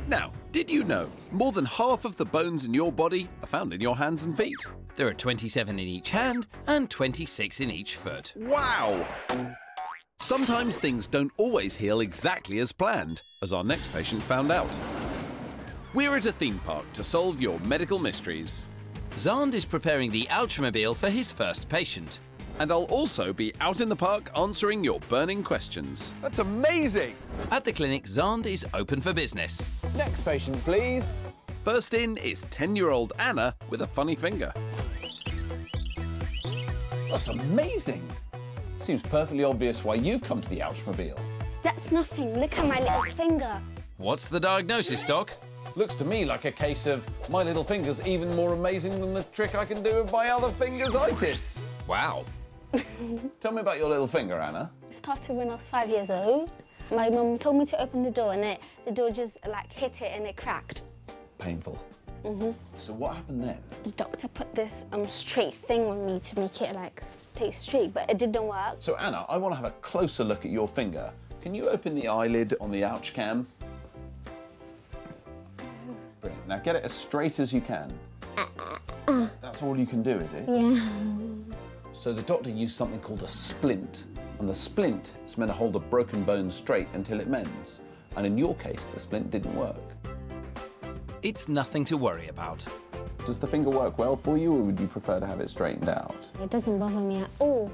Now, did you know more than half of the bones in your body are found in your hands and feet? There are 27 in each hand and 26 in each foot. Wow! Sometimes things don't always heal exactly as planned, as our next patient found out. We're at a theme park to solve your medical mysteries. Xand is preparing the Ouchmobile for his first patient. And I'll also be out in the park answering your burning questions. That's amazing! At the clinic, Xand is open for business. Next patient, please. First in is 10-year-old Anna with a funny finger. That's amazing. Seems perfectly obvious why you've come to the Ouchmobile. That's nothing. Look at my little finger. What's the diagnosis, Doc? Looks to me like a case of my little finger's even more amazing than the trick I can do with my other finger's-itis. Wow. Tell me about your little finger, Anna. It started when I was 5 years old. My mum told me to open the door and the door just like hit it and it cracked. Painful. Mm-hmm. So what happened then? The doctor put this straight thing on me to make it like stay straight, but it didn't work. So Anna, I want to have a closer look at your finger. Can you open the eyelid on the ouch cam? Brilliant. Now get it as straight as you can. That's all you can do, is it? Yeah. So the doctor used something called a splint, and the splint is meant to hold a broken bone straight until it mends. And in your case, the splint didn't work. It's nothing to worry about. Does the finger work well for you, or would you prefer to have it straightened out? It doesn't bother me at all.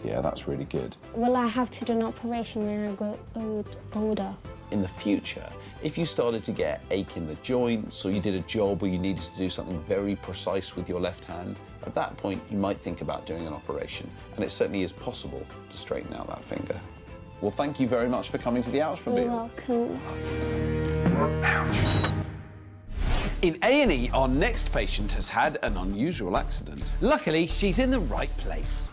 Yeah, that's really good. Will I have to do an operation when I grow older? In the future, if you started to get ache in the joints, or you did a job where you needed to do something very precise with your left hand, at that point you might think about doing an operation, and it certainly is possible to straighten out that finger. Well, thank you very much for coming to the Ouchmobile. You're welcome. In A&E, our next patient has had an unusual accident. Luckily, she's in the right place.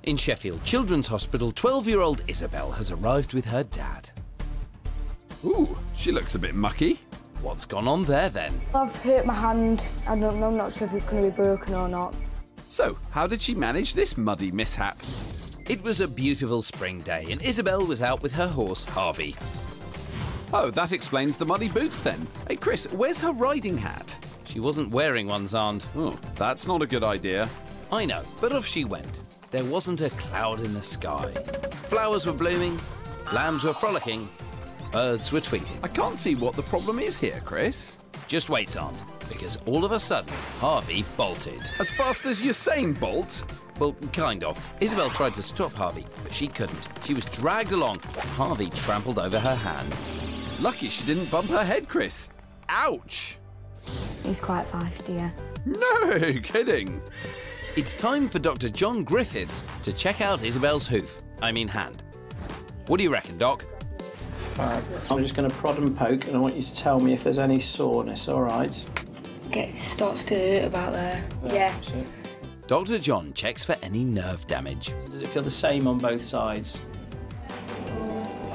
In Sheffield Children's Hospital, 12-year-old Isabel has arrived with her dad. Ooh, she looks a bit mucky. What's gone on there, then? I've hurt my hand. I don't know, I'm not sure if it's going to be broken or not. So, how did she manage this muddy mishap? It was a beautiful spring day, and Isabel was out with her horse, Harvey. Oh, that explains the muddy boots, then. Hey, Chris, where's her riding hat? She wasn't wearing one, Xand. Oh, that's not a good idea. I know, but off she went. There wasn't a cloud in the sky. Flowers were blooming, lambs were frolicking, birds were tweeting. I can't see what the problem is here, Chris. Just wait, Xand, because all of a sudden, Harvey bolted. As fast as Usain Bolt? Well, kind of. Isabel tried to stop Harvey, but she couldn't. She was dragged along. Harvey trampled over her hand. Lucky she didn't bump her head, Chris. Ouch! He's quite feisty, yeah. No kidding. It's time for Dr. John Griffiths to check out Isabel's hand. What do you reckon, Doc? I'm just going to prod and poke, and I want you to tell me if there's any soreness, all right? Okay, it starts to hurt about there. Yeah. Dr. John checks for any nerve damage. Does it feel the same on both sides?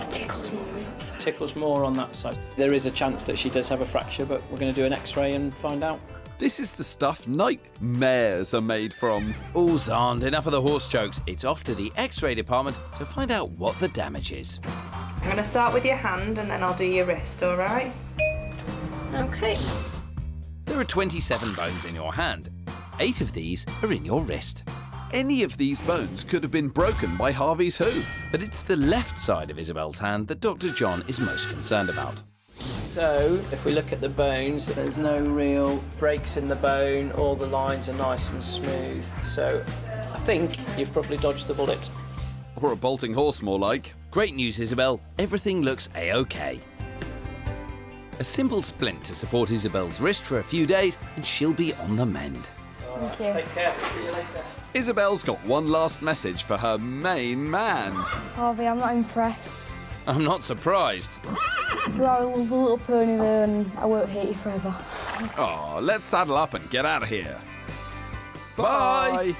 Tickles more on that side. Tickles more on that side. There is a chance that she does have a fracture, but we're going to do an X-ray and find out. This is the stuff nightmares are made from. Oh, Xand, enough of the horse jokes. It's off to the X-ray department to find out what the damage is. I'm going to start with your hand and then I'll do your wrist, all right? Okay. There are 27 bones in your hand. 8 of these are in your wrist. Any of these bones could have been broken by Harvey's hoof. But it's the left side of Isabel's hand that Dr. John is most concerned about. So, if we look at the bones, there's no real breaks in the bone. All the lines are nice and smooth. So, I think you've probably dodged the bullet. Or a bolting horse, more like. Great news, Isabel. Everything looks A-OK. A simple splint to support Isabel's wrist for a few days, and she'll be on the mend. Thank you. Take care. See you later. Isabel's got one last message for her main man. Harvey, I'm not impressed. I'm not surprised. You are a little pony there and I won't hate you forever. Oh, let's saddle up and get out of here. Bye!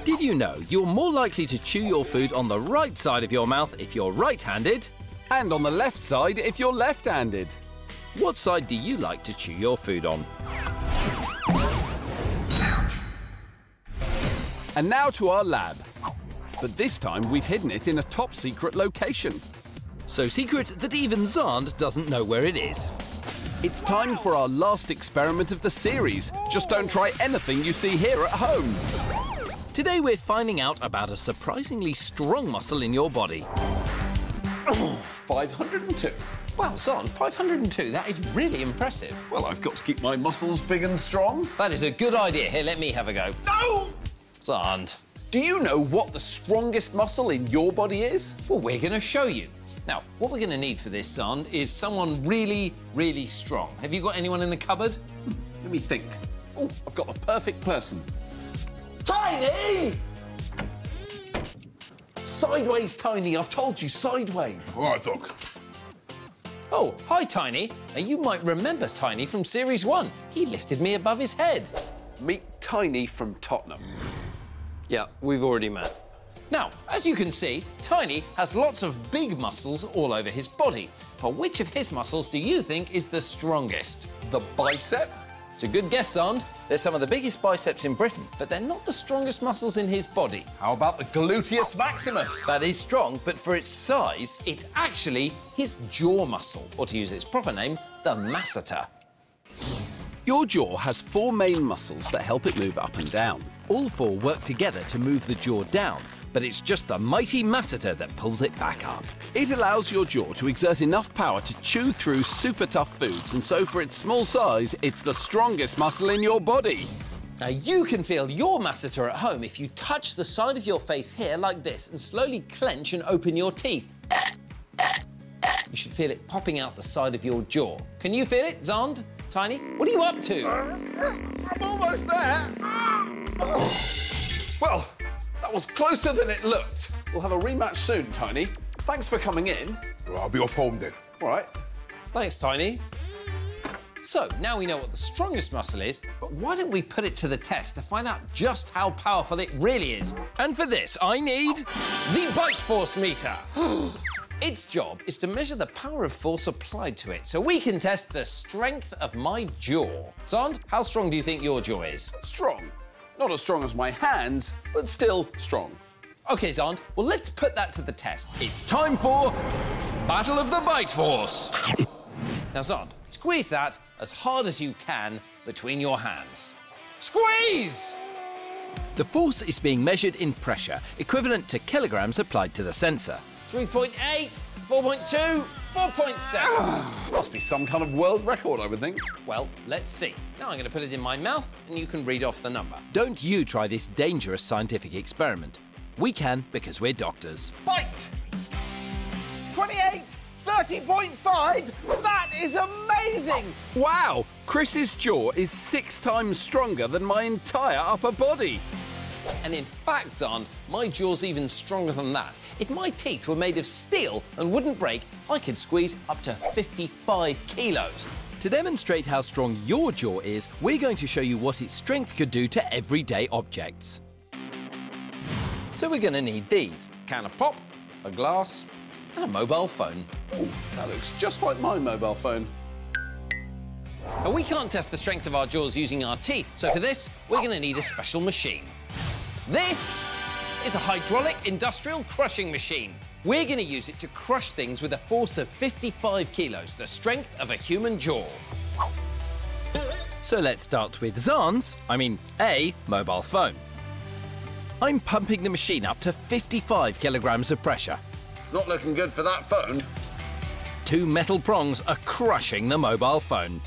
Did you know you're more likely to chew your food on the right side of your mouth if you're right-handed? And on the left side if you're left-handed. What side do you like to chew your food on? And now to our lab. but this time we've hidden it in a top-secret location. So secret that even Xand doesn't know where it is. It's time for our last experiment of the series. Just don't try anything you see here at home. Today we're finding out about a surprisingly strong muscle in your body. Oh, 502. Wow, Xand, 502, that is really impressive. Well, I've got to keep my muscles big and strong. That is a good idea. Here, let me have a go. No! Xand. Do you know what the strongest muscle in your body is? Well, we're going to show you. Now, what we're going to need for this, Xand, is someone really, really strong. Have you got anyone in the cupboard? Let me think. Oh, I've got the perfect person. Tiny! Sideways, Tiny. I've told you, sideways. All right, Doc. Oh, hi, Tiny. Now, you might remember Tiny from Series 1. He lifted me above his head. Meet Tiny from Tottenham. Yeah, we've already met. Now, as you can see, Tiny has lots of big muscles all over his body. But which of his muscles do you think is the strongest? The bicep? It's a good guess, Xand. They're some of the biggest biceps in Britain, but they're not the strongest muscles in his body. How about the gluteus maximus? That is strong, but for its size, it's actually his jaw muscle, or to use its proper name, the masseter. Your jaw has 4 main muscles that help it move up and down. All 4 work together to move the jaw down, but it's just the mighty masseter that pulls it back up. It allows your jaw to exert enough power to chew through super tough foods, and so for its small size, it's the strongest muscle in your body. Now, you can feel your masseter at home if you touch the side of your face here like this and slowly clench and open your teeth. You should feel it popping out the side of your jaw. Can you feel it, Xand? Tiny? What are you up to? I'm almost there. Well, that was closer than it looked. We'll have a rematch soon, Tiny. Thanks for coming in. Well, I'll be off home then. All right. Thanks, Tiny. So, now we know what the strongest muscle is, but why don't we put it to the test to find out just how powerful it really is? And for this, I need... the bite force meter. Its job is to measure the power of force applied to it, so we can test the strength of my jaw. Xand, how strong do you think your jaw is? Strong. Not as strong as my hands, but still strong. OK, Xand, well, let's put that to the test. It's time for Battle of the Bite Force. Now, Xand, squeeze that as hard as you can between your hands. Squeeze! The force is being measured in pressure, equivalent to kilograms applied to the sensor. 3.8, 4.2, 4.7. Must be some kind of world record, I would think. Well, let's see. Now I'm going to put it in my mouth and you can read off the number. Don't you try this dangerous scientific experiment. We can because we're doctors. Bite! 28, 30.5. That is amazing! Wow! Chris's jaw is 6 times stronger than my entire upper body. And in fact, Xand, my jaw's even stronger than that. If my teeth were made of steel and wouldn't break, I could squeeze up to 55 kilos. To demonstrate how strong your jaw is, we're going to show you what its strength could do to everyday objects. So we're going to need these: a can of pop, a glass, and a mobile phone. Ooh, that looks just like my mobile phone. But we can't test the strength of our jaws using our teeth, so for this, we're going to need a special machine. This is a hydraulic industrial crushing machine. We're going to use it to crush things with a force of 55 kilos, the strength of a human jaw. So let's start with Xand's, a mobile phone. I'm pumping the machine up to 55 kilograms of pressure. It's not looking good for that phone. 2 metal prongs are crushing the mobile phone.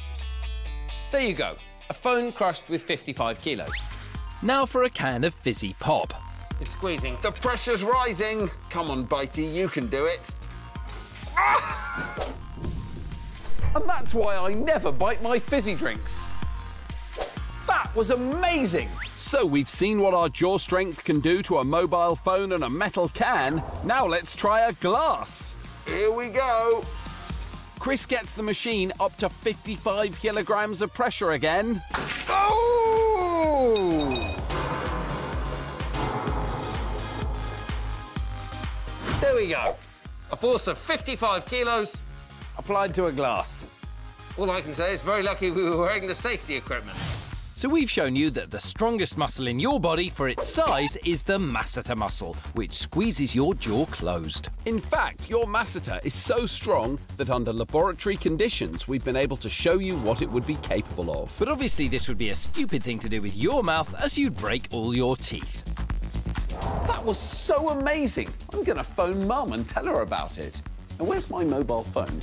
There you go, a phone crushed with 55 kilos. Now for a can of fizzy pop. It's squeezing. The pressure's rising. Come on, Bitey, you can do it. And that's why I never bite my fizzy drinks. That was amazing. So we've seen what our jaw strength can do to a mobile phone and a metal can. Now let's try a glass. Here we go. Chris gets the machine up to 55 kilograms of pressure again. Oh! There we go. A force of 55 kilos applied to a glass. All I can say is very lucky we were wearing the safety equipment. So we've shown you that the strongest muscle in your body for its size is the masseter muscle, which squeezes your jaw closed. In fact, your masseter is so strong that under laboratory conditions, we've been able to show you what it would be capable of. But obviously this would be a stupid thing to do with your mouth, as you'd break all your teeth. That was so amazing. I'm going to phone Mum and tell her about it. And where's my mobile phone?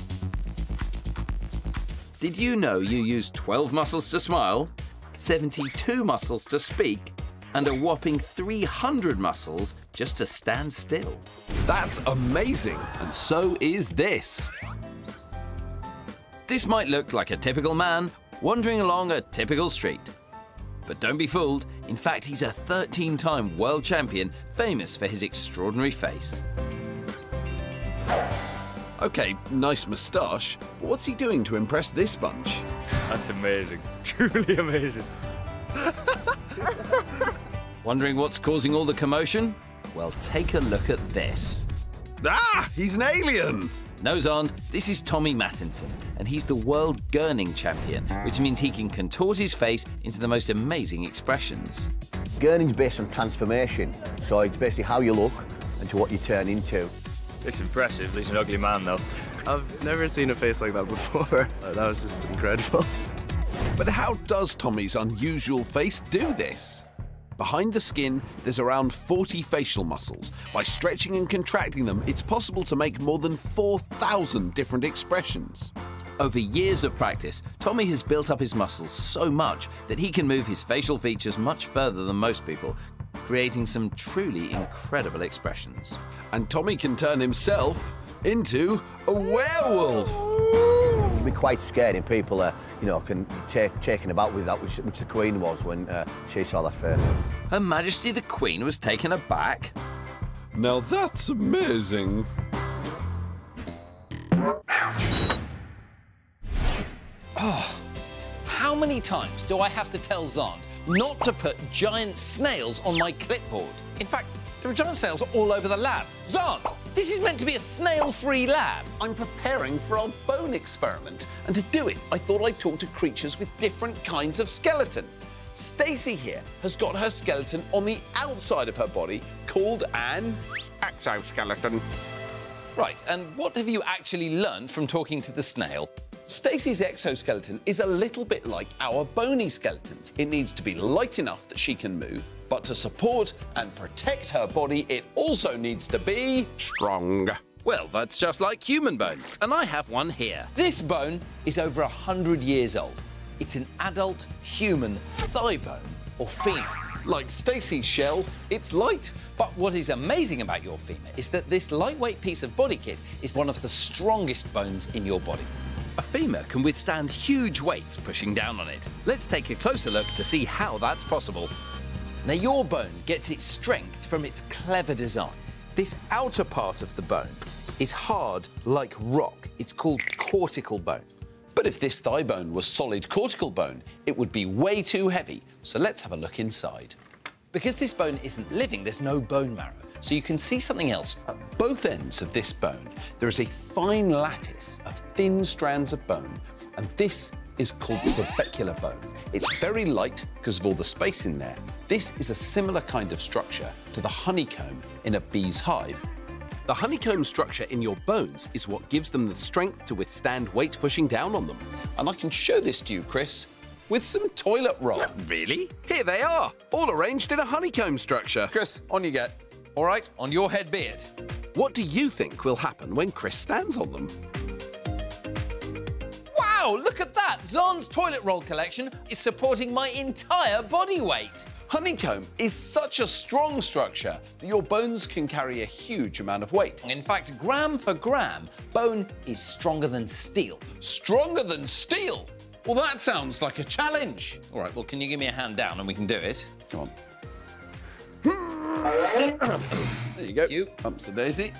Did you know you use 12 muscles to smile, 72 muscles to speak, and a whopping 300 muscles just to stand still? That's amazing, and so is this. This might look like a typical man wandering along a typical street. But don't be fooled, in fact he's a 13-time world champion, famous for his extraordinary face. OK, nice moustache, but what's he doing to impress this bunch? That's amazing. Truly amazing. Wondering what's causing all the commotion? Well, take a look at this. Ah, he's an alien! No, Xand, this is Tommy Mattinson, and he's the world gurning champion, which means he can contort his face into the most amazing expressions. Gurning's based on transformation, so it's basically how you look and to what you turn into. It's impressive. He's an ugly man, though. I've never seen a face like that before. That was just incredible. But how does Tommy's unusual face do this? Behind the skin, there's around 40 facial muscles. By stretching and contracting them, it's possible to make more than 4,000 different expressions. Over years of practice, Tommy has built up his muscles so much that he can move his facial features much further than most people, creating some truly incredible expressions. And Tommy can turn himself into a werewolf. You'd be quite scared if people, can be taken aback with that, which the Queen was when she saw that face. Her Majesty the Queen was taken aback? Now that's amazing. Oh, how many times do I have to tell Xand not to put giant snails on my clipboard? In fact, there are giant snails all over the lab. Xand, this is meant to be a snail-free lab. I'm preparing for our bone experiment, and to do it, I thought I'd talk to creatures with different kinds of skeleton. Stacey here has got her skeleton on the outside of her body, called an exoskeleton. Right, and what have you actually learned from talking to the snail? Stacey's exoskeleton is a little bit like our bony skeletons. It needs to be light enough that she can move, but to support and protect her body, it also needs to be strong. Well, that's just like human bones, and I have one here. This bone is over 100 years old. It's an adult human thigh bone, or femur. Like Stacey's shell, it's light. But what is amazing about your femur is that this lightweight piece of body kit is one of the strongest bones in your body. A femur can withstand huge weights pushing down on it. Let's take a closer look to see how that's possible. Now, your bone gets its strength from its clever design. This outer part of the bone is hard like rock. It's called cortical bone. But if this thigh bone was solid cortical bone, it would be way too heavy. So let's have a look inside. Because this bone isn't living, there's no bone marrow. So you can see something else. At both ends of this bone, there is a fine lattice of thin strands of bone, and this is called trabecular bone. It's very light because of all the space in there. This is a similar kind of structure to the honeycomb in a bee's hive. The honeycomb structure in your bones is what gives them the strength to withstand weight pushing down on them. And I can show this to you, Chris, with some toilet roll. Really? Here they are, all arranged in a honeycomb structure. Chris, on you get. All right, on your head be it. What do you think will happen when Chris stands on them? Wow, look at that! Xand's toilet roll collection is supporting my entire body weight. Honeycomb is such a strong structure that your bones can carry a huge amount of weight. In fact, gram for gram, bone is stronger than steel. Stronger than steel? Well, that sounds like a challenge. All right, well, can you give me a hand down and we can do it? Come on. There you go. Thank you. Bumps to Daisy.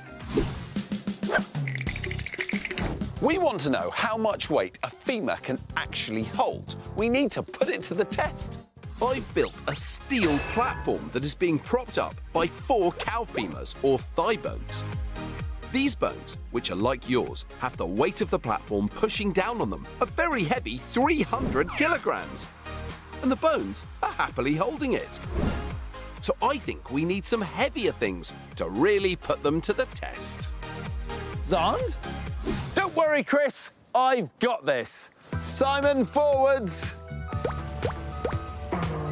We want to know how much weight a femur can actually hold. We need to put it to the test. I've built a steel platform that is being propped up by 4 cow femurs, or thigh bones. These bones, which are like yours, have the weight of the platform pushing down on them, a very heavy 300 kilograms. and the bones are happily holding it. So I think we need some heavier things to really put them to the test. Xand? Don't worry, Chris. I've got this. Simon, forwards.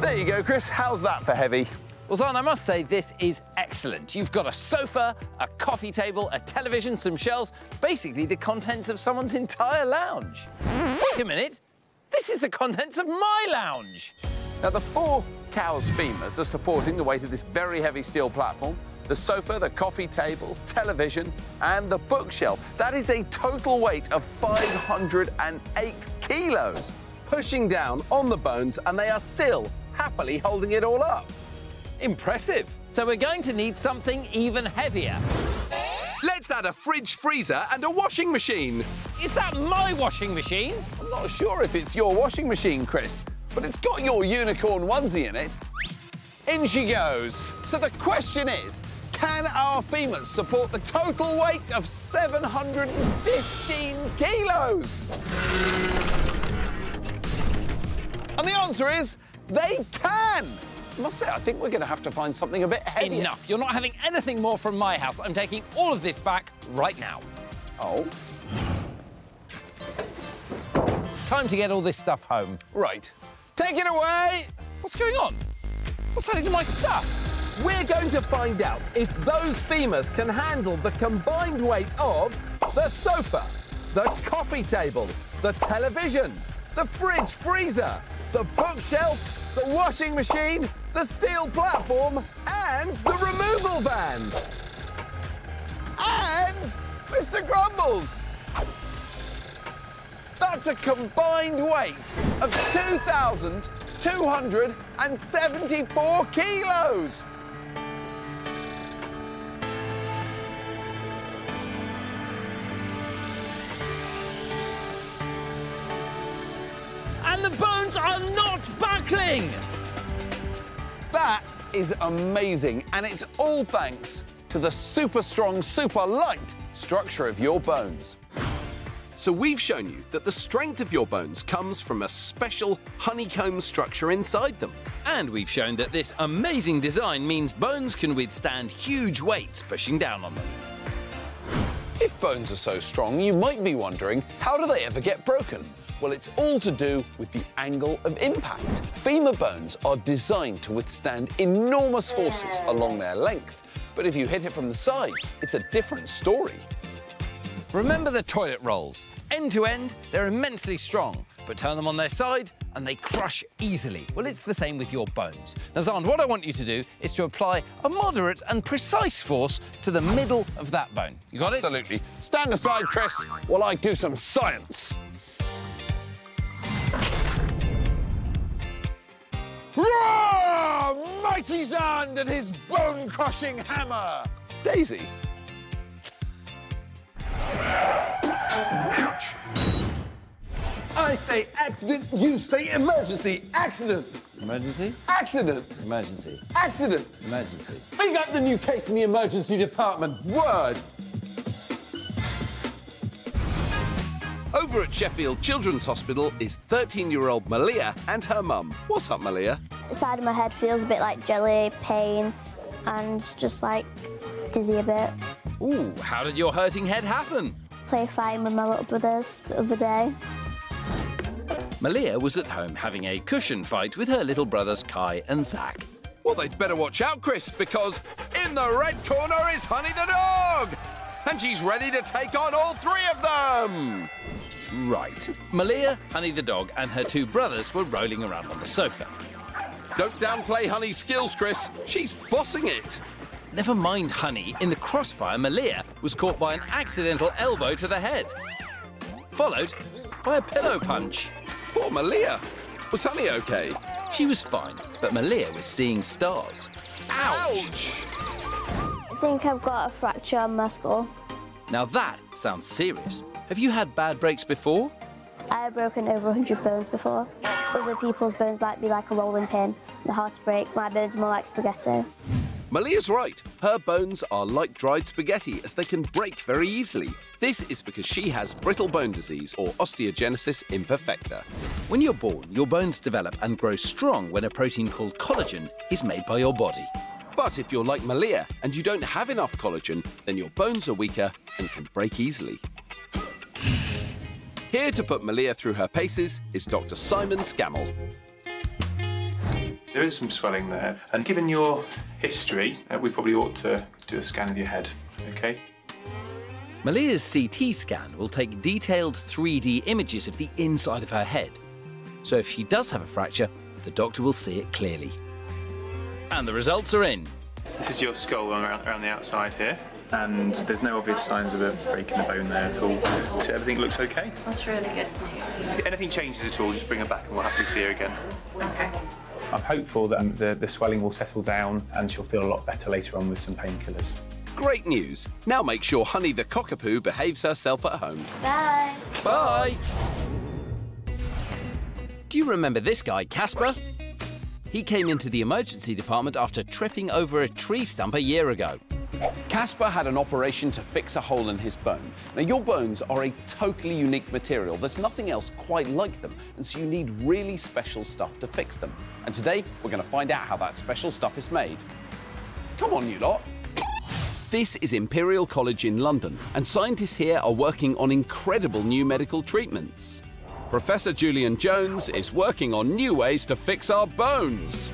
There you go, Chris. How's that for heavy? Well, Xand, I must say this is excellent. You've got a sofa, a coffee table, a television, some shelves, basically the contents of someone's entire lounge. Wait a minute. This is the contents of my lounge. Now, the 4 cows' femurs are supporting the weight of this very heavy steel platform. The sofa, the coffee table, television, and the bookshelf. That is a total weight of 508 kilos, Pushing down on the bones, and they are still happily holding it all up. Impressive. So we're going to need something even heavier. Let's add a fridge, freezer, and a washing machine. Is that my washing machine? I'm not sure if it's your washing machine, Chris, but it's got your unicorn onesie in it. In she goes. So the question is, can our femurs support the total weight of 715 kilos? And the answer is, they can. I must say, I think we're going to have to find something a bit heavier. Enough. You're not having anything more from my house. I'm taking all of this back right now. Oh? Time to get all this stuff home. Right. Take it away! What's going on? What's happening to my stuff? We're going to find out if those femurs can handle the combined weight of the sofa, the coffee table, the television, the fridge, freezer, the bookshelf, the washing machine, the steel platform, and the removal van. And Mr. Grumbles. That's a combined weight of 2,274 kilos. And the bones are not buckling! That is amazing, and it's all thanks to the super strong, super light structure of your bones. So we've shown you that the strength of your bones comes from a special honeycomb structure inside them. And we've shown that this amazing design means bones can withstand huge weights pushing down on them. If bones are so strong, you might be wondering, how do they ever get broken? Well, it's all to do with the angle of impact. Femur bones are designed to withstand enormous forces along their length. But if you hit it from the side, it's a different story. Remember the toilet rolls. End to end, they're immensely strong, but turn them on their side and they crush easily. Well, it's the same with your bones. Now, Xand, what I want you to do is to apply a moderate and precise force to the middle of that bone. You got it? Absolutely. Stand aside, Chris, while I do some science. Roar! Mighty Xand and his bone-crushing hammer! Daisy. Ouch! I say accident, you say emergency. Accident. Emergency? Accident. Emergency. Accident. Emergency. We got the new case in the emergency department. Word. Over at Sheffield Children's Hospital is 13-year-old Malia and her mum. What's up, Malia? The side of my head feels a bit like jelly, pain, and just like dizzy a bit. Ooh, how did your hurting head happen? Play fighting with my little brothers the other day. Malia was at home having a cushion fight with her little brothers Kai and Zach. Well, they'd better watch out, Chris, because in the red corner is Honey the dog! And she's ready to take on all 3 of them! Right. Malia, Honey the dog, and her 2 brothers were rolling around on the sofa. Don't downplay Honey's skills, Chris. She's bossing it. Never mind Honey. In the crossfire, Malia was caught by an accidental elbow to the head, followed by a pillow punch. Poor Malia. Was Honey okay? She was fine, but Malia was seeing stars. Ouch! I think I've got a fracture on my skull. Now that sounds serious. Have you had bad breaks before? I have broken over 100 bones before. Other people's bones might be like a rolling pin. They're hard to break. My bones are more like spaghetti. Malia's right. Her bones are like dried spaghetti, as they can break very easily. This is because she has brittle bone disease, or osteogenesis imperfecta. When you're born, your bones develop and grow strong when a protein called collagen is made by your body. But if you're like Malia and you don't have enough collagen, then your bones are weaker and can break easily. Here to put Malia through her paces is Dr. Simon Scammell. There is some swelling there, and given your history, we probably ought to do a scan of your head, okay? Malia's CT scan will take detailed 3D images of the inside of her head. So if she does have a fracture, the doctor will see it clearly. And the results are in. This is your skull around the outside here, and there's no obvious signs of a break in the bone there at all. So everything looks okay? That's really good news. If anything changes at all, just bring her back and we'll happily see her again. Okay. I'm hopeful that the swelling will settle down and she'll feel a lot better later on with some painkillers. Great news. Now make sure Honey the cockapoo behaves herself at home. Bye. Bye! Do you remember this guy, Casper? He came into the emergency department after tripping over a tree stump a year ago. Casper had an operation to fix a hole in his bone. Now, your bones are a totally unique material. There's nothing else quite like them, and so you need really special stuff to fix them. And today, we're going to find out how that special stuff is made. Come on, you lot. This is Imperial College in London, and scientists here are working on incredible new medical treatments. Professor Julian Jones is working on new ways to fix our bones.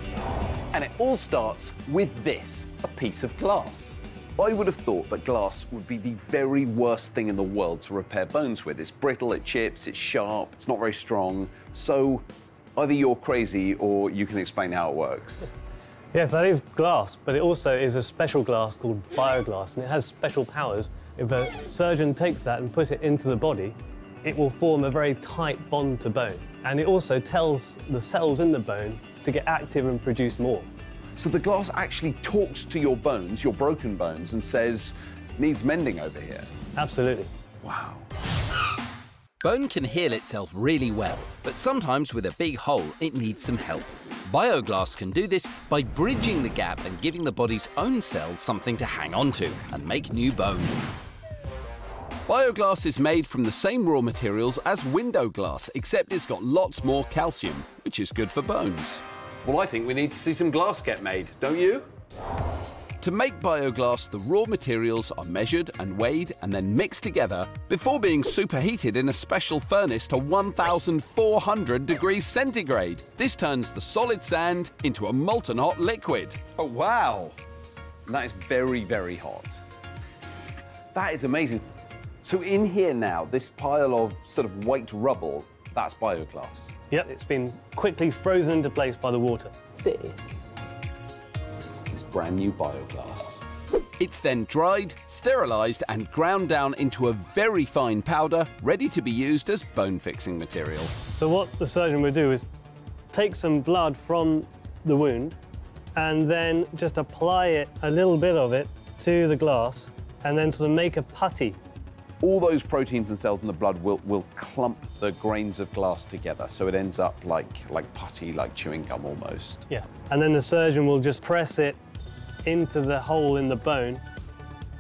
And it all starts with this, a piece of glass. I would have thought that glass would be the very worst thing in the world to repair bones with. It's brittle, it chips, it's sharp, it's not very strong. So either you're crazy or you can explain how it works. Yes, that is glass, but it also is a special glass called bioglass, and it has special powers. If a surgeon takes that and puts it into the body, it will form a very tight bond to bone. And it also tells the cells in the bone to get active and produce more. So the glass actually talks to your bones, your broken bones, and says, needs mending over here. Absolutely. Wow. Bone can heal itself really well, but sometimes with a big hole, it needs some help. Bioglass can do this by bridging the gap and giving the body's own cells something to hang on to and make new bone. Bioglass is made from the same raw materials as window glass, except it's got lots more calcium, which is good for bones. Well, I think we need to see some glass get made, don't you? To make bioglass, the raw materials are measured and weighed and then mixed together before being superheated in a special furnace to 1,400 degrees centigrade. This turns the solid sand into a molten hot liquid. Oh, wow. That is very, very hot. That is amazing. So in here now, this pile of sort of white rubble, that's bioglass. Yep, it's been quickly frozen into place by the water. This is brand new bioglass. It's then dried, sterilised and ground down into a very fine powder, ready to be used as bone-fixing material. So what the surgeon would do is take some blood from the wound and then just apply it, a little bit of it, to the glass and then sort of make a putty. All those proteins and cells in the blood will clump the grains of glass together, so it ends up like putty, like chewing gum almost. Yeah, and then the surgeon will just press it into the hole in the bone,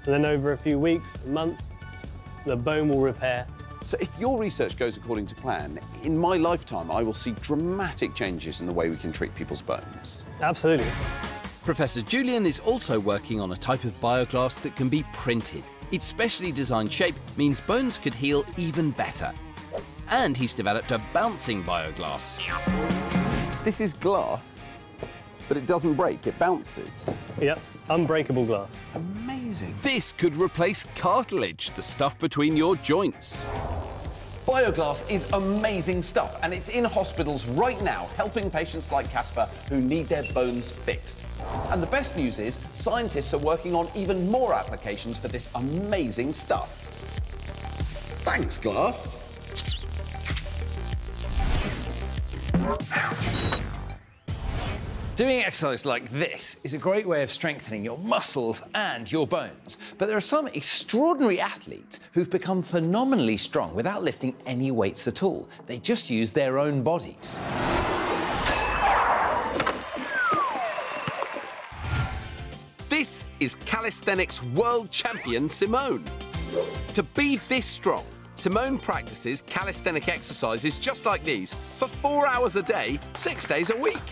and then over a few weeks, months, the bone will repair. So if your research goes according to plan, in my lifetime, I will see dramatic changes in the way we can treat people's bones. Absolutely. Professor Julian is also working on a type of bioglass that can be printed. Its specially designed shape means bones could heal even better. And he's developed a bouncing bioglass. This is glass, but it doesn't break, it bounces. Yep, unbreakable glass. Amazing. This could replace cartilage, the stuff between your joints. Bioglass is amazing stuff, and it's in hospitals right now, helping patients like Casper who need their bones fixed. And the best news is, scientists are working on even more applications for this amazing stuff. Thanks, glass. Doing exercise like this is a great way of strengthening your muscles and your bones. But there are some extraordinary athletes who've become phenomenally strong without lifting any weights at all. They just use their own bodies. This is calisthenics world champion Simone. To be this strong, Simone practices calisthenic exercises just like these for 4 hours a day, 6 days a week.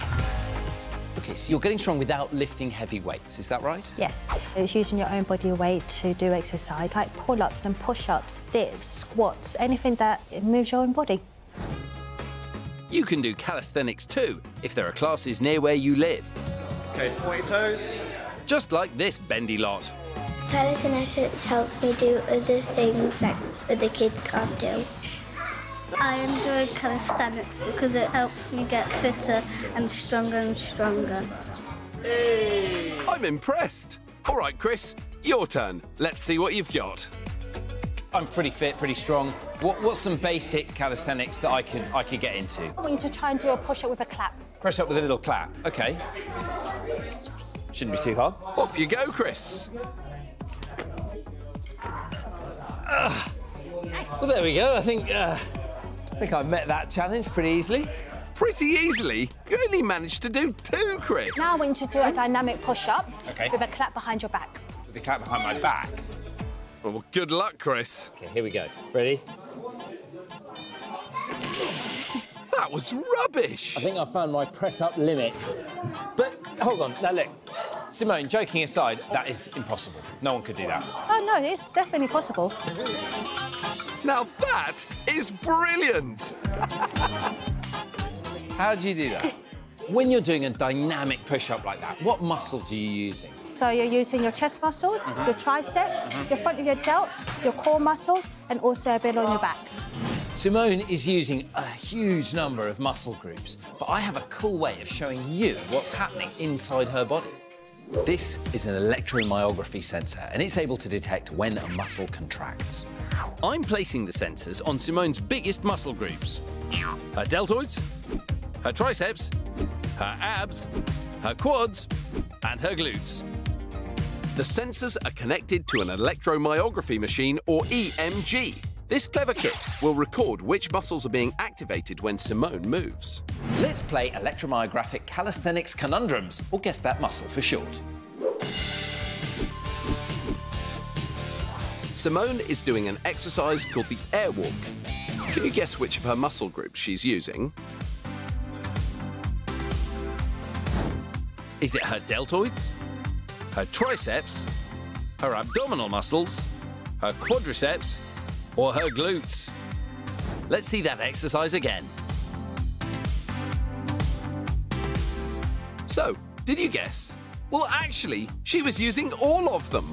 OK, so you're getting strong without lifting heavy weights, is that right? Yes. It's using your own body weight to do exercise, like pull-ups and push-ups, dips, squats, anything that moves your own body. You can do calisthenics too, if there are classes near where you live. OK, it's pointy toes. Just like this bendy lot. Calisthenics helps me do other things that other kids can't do. I enjoy calisthenics because it helps me get fitter and stronger. Hey. I'm impressed. All right, Chris, your turn. Let's see what you've got. I'm pretty fit, pretty strong. What's some basic calisthenics that I could get into? I want you to try and do a push-up with a clap. Press up with a little clap. OK. Shouldn't be too hard. Off you go, Chris. Well, there we go. I think I met that challenge pretty easily. Pretty easily? You only managed to do 2, Chris. Now I want you to do a dynamic push-up OK. with a clap behind your back. With a clap behind my back? Well, good luck, Chris. OK, here we go. Ready? That was rubbish. I think I found my press-up limit. But, hold on. Now, look. Simone, joking aside, that is impossible. No one could do that. Oh, no, it's definitely possible. Now that is brilliant! How do you do that? When you're doing a dynamic push-up like that, what muscles are you using? So you're using your chest muscles, your triceps, your front of your delts, your core muscles, and also a bit on your back. Simone is using a huge number of muscle groups, but I have a cool way of showing you what's happening inside her body. This is an electromyography sensor, and it's able to detect when a muscle contracts. I'm placing the sensors on Simone's biggest muscle groups. Her deltoids, her triceps, her abs, her quads, and her glutes. The sensors are connected to an electromyography machine, or EMG. This clever kit will record which muscles are being activated when Simone moves. Let's play electromyographic calisthenics conundrums, or guess that muscle for short. Simone is doing an exercise called the air walk. Can you guess which of her muscle groups she's using? Is it her deltoids, her triceps, her abdominal muscles, her quadriceps, or her glutes? Let's see that exercise again. So, did you guess? Well, actually, she was using all of them.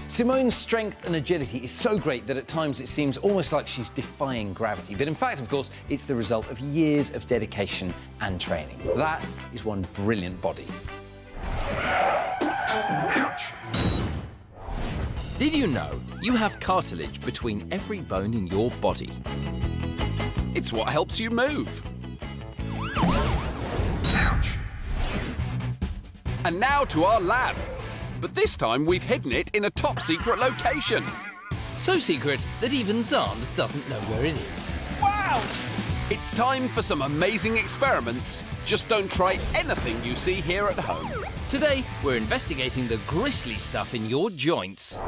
Simone's strength and agility is so great that at times it seems almost like she's defying gravity. But in fact, of course, it's the result of years of dedication and training. That is one brilliant body. Ouch. Did you know you have cartilage between every bone in your body? It's what helps you move. Ouch. And now to our lab. But this time we've hidden it in a top-secret location. So secret that even Xand doesn't know where it is. Wow! It's time for some amazing experiments. Just don't try anything you see here at home. Today, we're investigating the grisly stuff in your joints.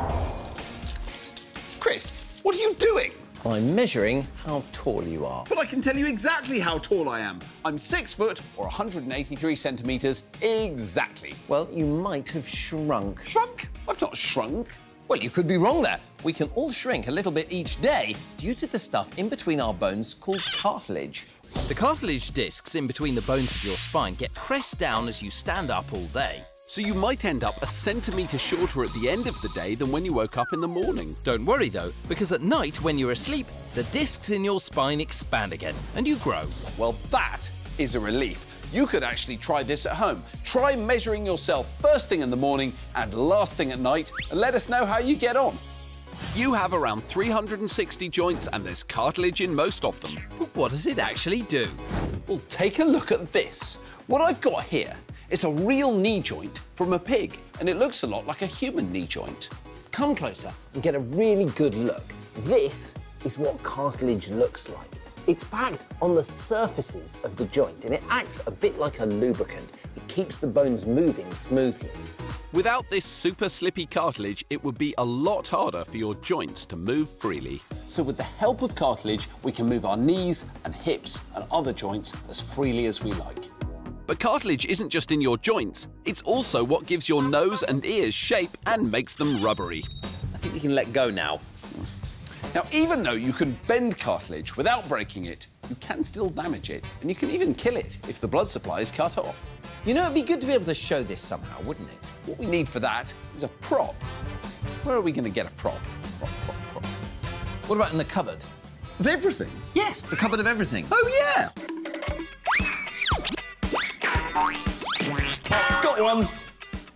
Chris, what are you doing? I'm measuring how tall you are. But I can tell you exactly how tall I am. I'm 6 foot or 183 centimetres exactly. Well, you might have shrunk. Shrunk? I've not shrunk. Well, you could be wrong there. We can all shrink a little bit each day due to the stuff in between our bones called cartilage. The cartilage discs in between the bones of your spine get pressed down as you stand up all day. So you might end up a centimetre shorter at the end of the day than when you woke up in the morning. Don't worry, though, because at night, when you're asleep, the discs in your spine expand again, and you grow. Well, that is a relief. You could actually try this at home. Try measuring yourself first thing in the morning and last thing at night, and let us know how you get on. You have around 360 joints, and there's cartilage in most of them. But what does it actually do? Well, take a look at this. What I've got here is a real knee joint from a pig, and it looks a lot like a human knee joint. Come closer and get a really good look. This is what cartilage looks like. It's packed on the surfaces of the joint, and it acts a bit like a lubricant. It keeps the bones moving smoothly. Without this super slippy cartilage, it would be a lot harder for your joints to move freely. So with the help of cartilage, we can move our knees and hips and other joints as freely as we like. But cartilage isn't just in your joints, it's also what gives your nose and ears shape and makes them rubbery. I think we can let go now. Now, even though you can bend cartilage without breaking it, you can still damage it, and you can even kill it if the blood supply is cut off. You know, it'd be good to be able to show this somehow, wouldn't it? What we need for that is a prop. Where are we going to get a prop? Prop. What about in the cupboard? Of everything? Yes, the cupboard of everything. Oh, yeah! Got one.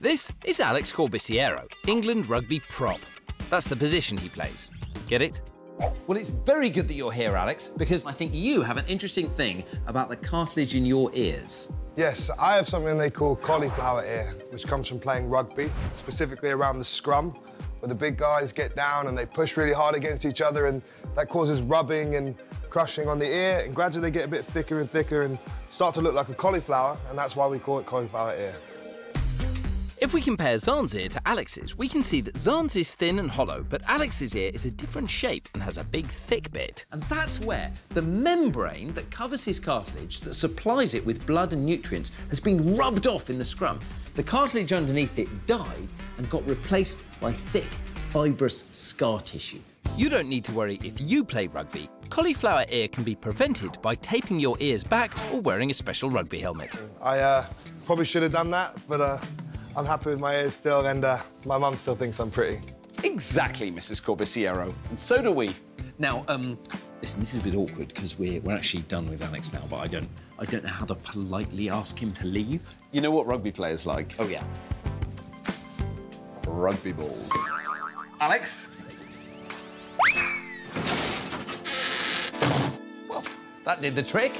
This is Alex Corbisiero, England rugby prop. That's the position he plays. Get it? Well, it's very good that you're here, Alex, because I think you have an interesting thing about the cartilage in your ears. Yes, I have something they call cauliflower ear, which comes from playing rugby, specifically around the scrum, where the big guys get down and they push really hard against each other, and that causes rubbing and crushing on the ear, and gradually they get a bit thicker and thicker and start to look like a cauliflower, and that's why we call it cauliflower ear. If we compare Xand's ear to Alex's, we can see that Xand's is thin and hollow, but Alex's ear is a different shape and has a big, thick bit. And that's where the membrane that covers his cartilage, that supplies it with blood and nutrients, has been rubbed off in the scrum. The cartilage underneath it died and got replaced by thick, fibrous scar tissue. You don't need to worry if you play rugby. Cauliflower ear can be prevented by taping your ears back or wearing a special rugby helmet. I probably should have done that, but I'm happy with my ears still, and my mum still thinks I'm pretty. Exactly, Mrs. Corbisiero, and so do we. Now, listen, this is a bit awkward because we're actually done with Alex now, but I don't know how to politely ask him to leave. You know what rugby players like? Oh, yeah. Rugby balls. Alex? Well, that did the trick.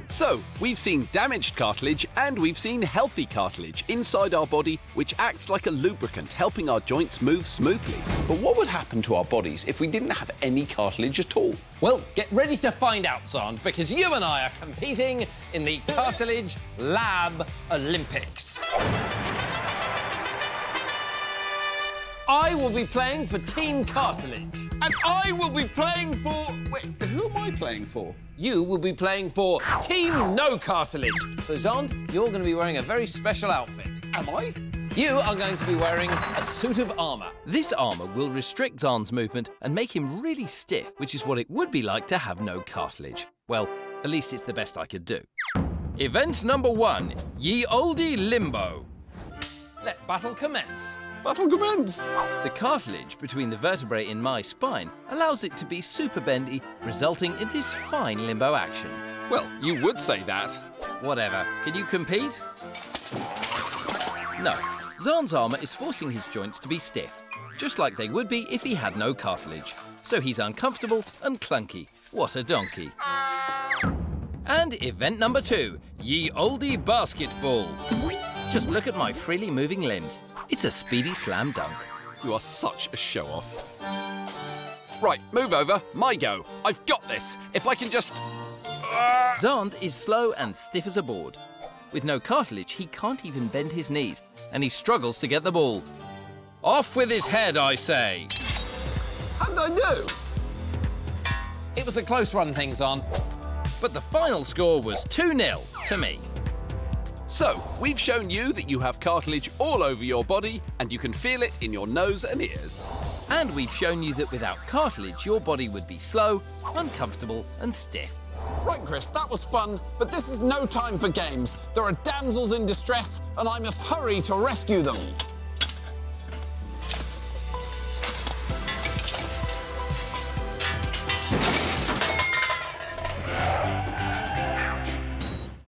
So, we've seen damaged cartilage and we've seen healthy cartilage inside our body, which acts like a lubricant, helping our joints move smoothly. But what would happen to our bodies if we didn't have any cartilage at all? Well, get ready to find out, Xand, because you and I are competing in the Cartilage Lab Olympics. I will be playing for Team Cartilage. And I will be playing for... Wait, who am I playing for? You will be playing for Team No Cartilage. So, Xand, you're going to be wearing a very special outfit. Am I? You are going to be wearing a suit of armour. This armour will restrict Xand's movement and make him really stiff, which is what it would be like to have no cartilage. Well, at least it's the best I could do. Event number 1, Ye Olde Limbo. Let battle commence. Battle commence! The cartilage between the vertebrae in my spine allows it to be super bendy, resulting in this fine limbo action. Well, you would say that. Whatever. Can you compete? No. Xand's armour is forcing his joints to be stiff, just like they would be if he had no cartilage. So he's uncomfortable and clunky. What a donkey. And event number 2, Ye Olde Basketball. Just look at my freely moving limbs. It's a speedy slam dunk. You are such a show-off. Right, move over. My go. I've got this. If I can just... Xand is slow and stiff as a board. With no cartilage, he can't even bend his knees, and he struggles to get the ball. Off with his head, I say. How did I do? It was a close run thing, Xand. But the final score was 2-0 to me. So, we've shown you that you have cartilage all over your body and you can feel it in your nose and ears. And we've shown you that without cartilage, your body would be slow, uncomfortable and stiff. Right, Chris, that was fun, but this is no time for games. There are damsels in distress and I must hurry to rescue them.